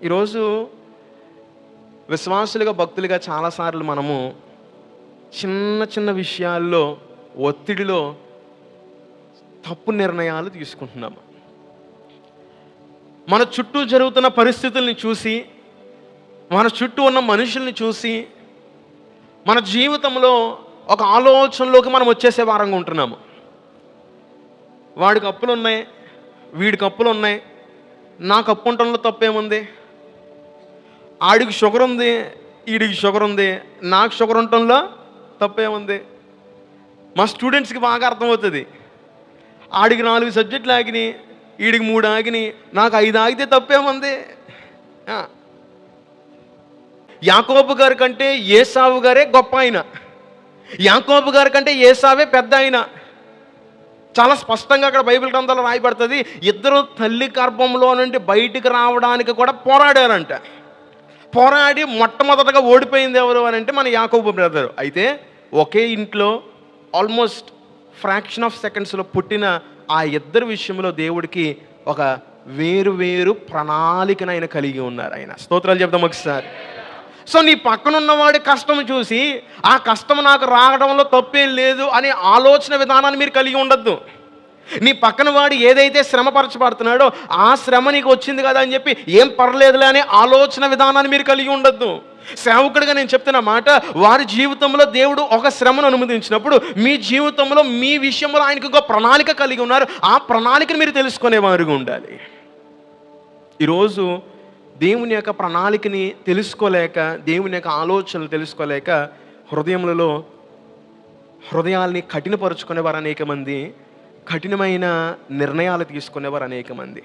ఈరోజు విశ్వాసులుగా భక్తులుగా చాలాసార్లు మనము చిన్న చిన్న విషయాల్లో ఒత్తిడిలో తప్పు నిర్ణయాలు తీసుకుంటున్నాము. మన చుట్టూ జరుగుతున్న పరిస్థితుల్ని చూసి, మన చుట్టూ ఉన్న మనుషుల్ని చూసి, మన జీవితంలో ఒక ఆలోచనలోకి మనం వచ్చేసే వారంగా ఉంటున్నాము. వాడికి అప్పులు ఉన్నాయి, వీడికి అప్పులు ఉన్నాయి, నాకు అప్పు ఉండటంలో తప్పేముంది? ఆడికి షుగర్ ఉంది, వీడికి షుగర్ ఉంది, నాకు షుగర్ ఉండటంలో తప్పేముంది? మా స్టూడెంట్స్కి బాగా అర్థమవుతుంది. ఆడికి 4 సబ్జెక్టులు ఆగినాయి, వీడికి 3 ఆగినాయి, నాకు 5 ఆగితే తప్పేముంది? యాకోబు గారి కంటే ఏసావు గారే గొప్ప ఆయన, యాకోబు గారి కంటే ఏసావే పెద్ద ఆయన. చాలా స్పష్టంగా అక్కడ బైబిల్ గ్రంథాల్లో రాయబడుతుంది. ఇద్దరు తల్లి గర్భంలో నుండి బయటికి రావడానికి కూడా పోరాడారంట. పోరాడి మొట్టమొదటగా ఓడిపోయింది ఎవరు అని అంటే మన యాకోబు బ్రదరు. అయితే ఒకే ఇంట్లో ఆల్మోస్ట్ ఫ్రాక్షన్ ఆఫ్ సెకండ్స్లో పుట్టిన ఆ ఇద్దరు విషయంలో దేవుడికి ఒక వేరు ప్రణాళికను ఆయన కలిగి ఉన్నారు. ఆయన స్తోత్రాలు చెప్తాం ఒకసారి. సో నీ పక్కనున్నవాడి కష్టం చూసి ఆ కష్టం నాకు రావడంలో తప్పేం లేదు అనే ఆలోచన విధానాన్ని మీరు కలిగి ఉండొద్దు. నీ పక్కన వాడు ఏదైతే శ్రమపరచబడుతున్నాడో ఆ శ్రమ నీకు వచ్చింది కదా అని చెప్పి ఏం పర్లేదులే అనే ఆలోచన విధానాన్ని మీరు కలిగి ఉండొద్దు. సేవకుడిగా నేను చెప్తున్న మాట, వారి జీవితంలో దేవుడు ఒక శ్రమను అనుమతించినప్పుడు మీ జీవితంలో మీ విషయంలో ఆయనకు ఒక ప్రణాళిక కలిగి ఉన్నారు. ఆ ప్రణాళికను మీరు తెలుసుకునేవారుగా ఉండాలి. ఈరోజు దేవుని యొక్క ప్రణాళికని తెలుసుకోలేక, దేవుని యొక్క ఆలోచనలు తెలుసుకోలేక హృదయాల్ని కఠినపరుచుకునేవారు అనేక మంది, కఠినమైన నిర్ణయాలు తీసుకునేవారు అనేక మంది.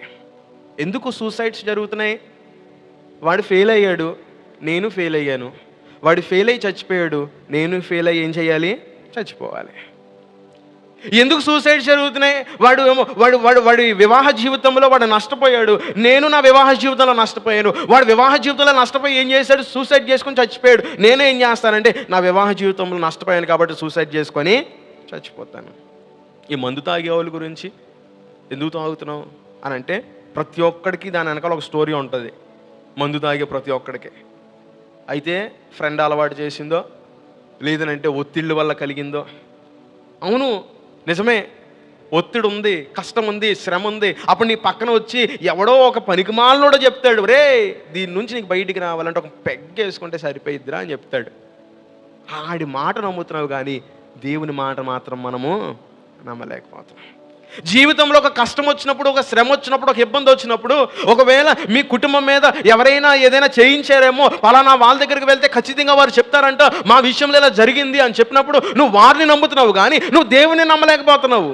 ఎందుకు సూసైడ్స్ జరుగుతున్నాయి? వాడు ఫెయిల్ అయ్యాడు, నేను ఫెయిల్ అయ్యాను. వాడు ఫెయిల్ అయ్యి చచ్చిపోయాడు, నేను ఫెయిల్ అయ్యి ఏం చేయాలి? చచ్చిపోవాలి. ఎందుకు సూసైడ్ జరుగుతున్నాయి? వాడి వివాహ జీవితంలో వాడు నష్టపోయాడు, నేను నా వివాహ జీవితంలో నష్టపోయాను. వాడు వివాహ జీవితంలో నష్టపోయి ఏం చేశాడు? సూసైడ్ చేసుకొని చచ్చిపోయాడు. నేనేం చేస్తానంటే నా వివాహ జీవితంలో నష్టపోయాను కాబట్టి సూసైడ్ చేసుకొని చచ్చిపోతాను. ఈ మందు తాగే వాళ్ళ గురించి ఎందుకు తాగుతున్నావు అని అంటే ప్రతి ఒక్కడికి దాని వెనకాల ఒక స్టోరీ ఉంటుంది. మందు తాగే ప్రతి ఒక్కడికి అయితే ఫ్రెండ్ అలవాటు చేసిందో, లేదనంటే ఒత్తిళ్ళ వల్ల కలిగిందో. అవును, నిజమే, ఒత్తిడి ఉంది, కష్టం ఉంది, శ్రమ ఉంది. అప్పుడు నీ పక్కన వచ్చి ఎవడో ఒక పనికిమాలినోడో చెప్తాడు, రే దీని నుంచి నీకు బయటికి రావాలంటే ఒక పెగ్గేసుకుంటే సరిపోయిద్దిరా అని చెప్తాడు. ఆడి మాట నమ్ముతున్నావు కానీ దేవుని మాట మాత్రం మనము నమ్మలేకపోతున్నాం. జీవితంలో ఒక కష్టం వచ్చినప్పుడు, ఒక శ్రమ వచ్చినప్పుడు, ఒక ఇబ్బంది వచ్చినప్పుడు, ఒకవేళ మీ కుటుంబం మీద ఎవరైనా ఏదైనా చేయించారేమో, పలానా వాళ్ళ దగ్గరికి వెళ్తే ఖచ్చితంగా వారు చెప్తారంట మా విషయంలో ఇలా జరిగింది అని చెప్పినప్పుడు నువ్వు వారిని నమ్ముతున్నావు కానీ నువ్వు దేవుని నమ్మలేకపోతున్నావు.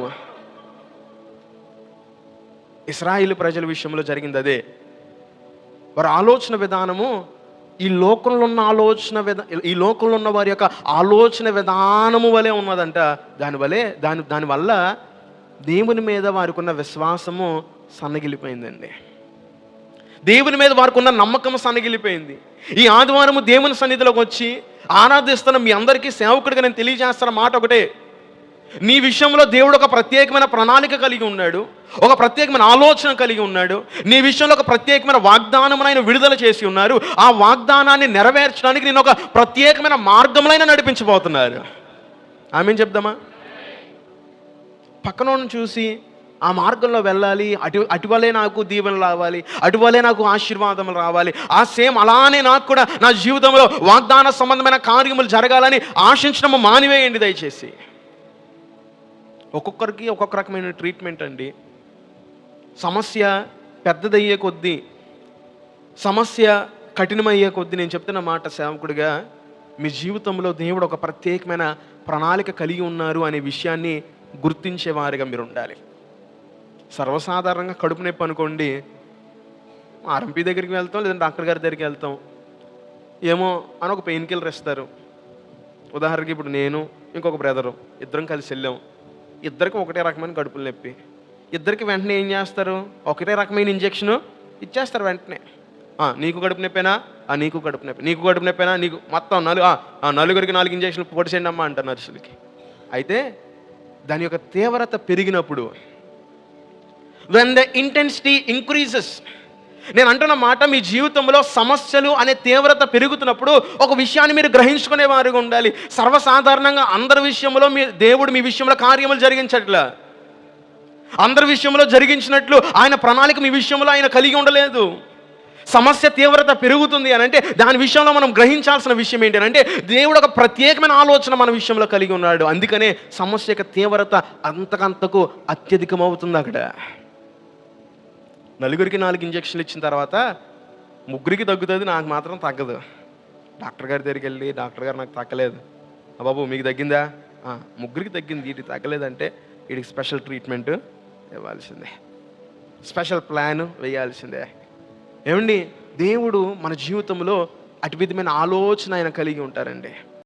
ఇశ్రాయేలు ప్రజల విషయంలో జరిగింది అదే. వారి ఆలోచన విధానము ఈ లోకంలో ఉన్న వారి యొక్క ఆలోచన విధానము వలె ఉన్నదంట. దానివల్ల దేవుని మీద వారికి ఉన్న విశ్వాసము సన్నగిలిపోయిందండి. దేవుని మీద వారికి ఉన్న నమ్మకం సన్నగిలిపోయింది. ఈ ఆదివారము దేవుని సన్నిధిలోకి వచ్చి ఆరాధిస్తున్న మీ అందరికీ సేవకుడిగా నేను తెలియజేస్తున్న మాట ఒకటే, నీ విషయంలో దేవుడు ఒక ప్రత్యేకమైన ప్రణాళిక కలిగి ఉన్నాడు, ఒక ప్రత్యేకమైన ఆలోచన కలిగి ఉన్నాడు. నీ విషయంలో ఒక ప్రత్యేకమైన వాగ్దానం ఆయన విడుదల చేసి ఉన్నారు. ఆ వాగ్దానాన్ని నెరవేర్చడానికి నేను ఒక ప్రత్యేకమైన మార్గంలో నడిపించబోతున్నారు. ఆమేన్ చెప్దామా? పక్కనోడిని చూసి ఆ మార్గంలో వెళ్ళాలి, అటువలే నాకు దీవెనలు రావాలి, అటువలే నాకు ఆశీర్వాదములు రావాలి, ఆ సేమ్ అలానే నాకు కూడా నా జీవితంలో వాగ్దాన సంబంధమైన కార్యములు జరగాలని ఆశించడం మానివేయండి దయచేసి. ఒక్కొక్కరికి ఒక్కొక్క రకమైన ట్రీట్మెంట్ అండి. సమస్య పెద్దదయ్యే కొద్దీ, సమస్య కఠినమయ్యే కొద్దీ నేను చెప్తున్న మాట సేవకుడిగా, మీ జీవితంలో దేవుడు ఒక ప్రత్యేకమైన ప్రణాళిక కలిగి ఉన్నారు అనే విషయాన్ని గుర్తించేవారిగా మీరు ఉండాలి. సర్వసాధారణంగా కడుపు నొప్పి అనుకోండి, ఆర్ఎంపీ దగ్గరికి వెళ్తాం, లేదంటే డాక్టర్ గారి దగ్గరికి వెళ్తాం, ఏమో అని ఒక పెయిన్ కిల్లర్ ఇస్తారు. ఉదాహరణకి ఇప్పుడు నేను ఇంకొక బ్రదరు ఇద్దరం కలిసి వెళ్ళాం. ఇద్దరికి ఒకటే రకమైన కడుపులు నొప్పి. ఇద్దరికి వెంటనే ఏం చేస్తారు? ఒకటే రకమైన ఇంజెక్షను ఇచ్చేస్తారు వెంటనే. నీకు కడుపు నొప్పేనా? నీకు కడుపు నొప్పి. నీకు కడుపు నొప్పేనా? నీకు మొత్తం నలుగురికి 4 ఇంజెక్షన్లు పొడిచేయండి అమ్మా అంటారు నర్సులకి. అయితే దాని యొక్క తీవ్రత పెరిగినప్పుడు, when the intensity increases, నేను అంటున్న మాట, మీ జీవితంలో సమస్యలు అనే తీవ్రత పెరుగుతున్నప్పుడు ఒక విషయాన్ని మీరు గ్రహించుకునే వారుగా ఉండాలి. సర్వసాధారణంగా అందరి విషయంలో దేవుడు మీ విషయంలో కార్యములు జరిగించట్లా. అందరి విషయంలో జరిగించినట్లు ఆయన ప్రణాళిక మీ విషయంలో ఆయన కలిగి ఉండలేదు. సమస్య తీవ్రత పెరుగుతుంది అని అంటే దాని విషయంలో మనం గ్రహించాల్సిన విషయం ఏంటి అంటే దేవుడు ఒక ప్రత్యేకమైన ఆలోచన మన విషయంలో కలిగి ఉన్నాడు. అందుకనే సమస్య యొక్క తీవ్రత అంతకంతకు అత్యధికమవుతుంది. అక్కడ నలుగురికి 4 ఇంజక్షన్లు ఇచ్చిన తర్వాత ముగ్గురికి తగ్గుతుంది, నాకు మాత్రం తగ్గదు. డాక్టర్ గారి దగ్గరికి వెళ్ళి, డాక్టర్ గారు నాకు తగ్గలేదు. బాబు మీకు తగ్గిందా? ముగ్గురికి తగ్గింది, వీటికి తగ్గలేదంటే వీడికి స్పెషల్ ట్రీట్మెంట్ ఇవ్వాల్సిందే, స్పెషల్ ప్లాన్ వేయాల్సిందే. ఏమండి, దేవుడు మన జీవితంలో అటు విధమైన ఆలోచన ఆయన కలిగి ఉంటారండి.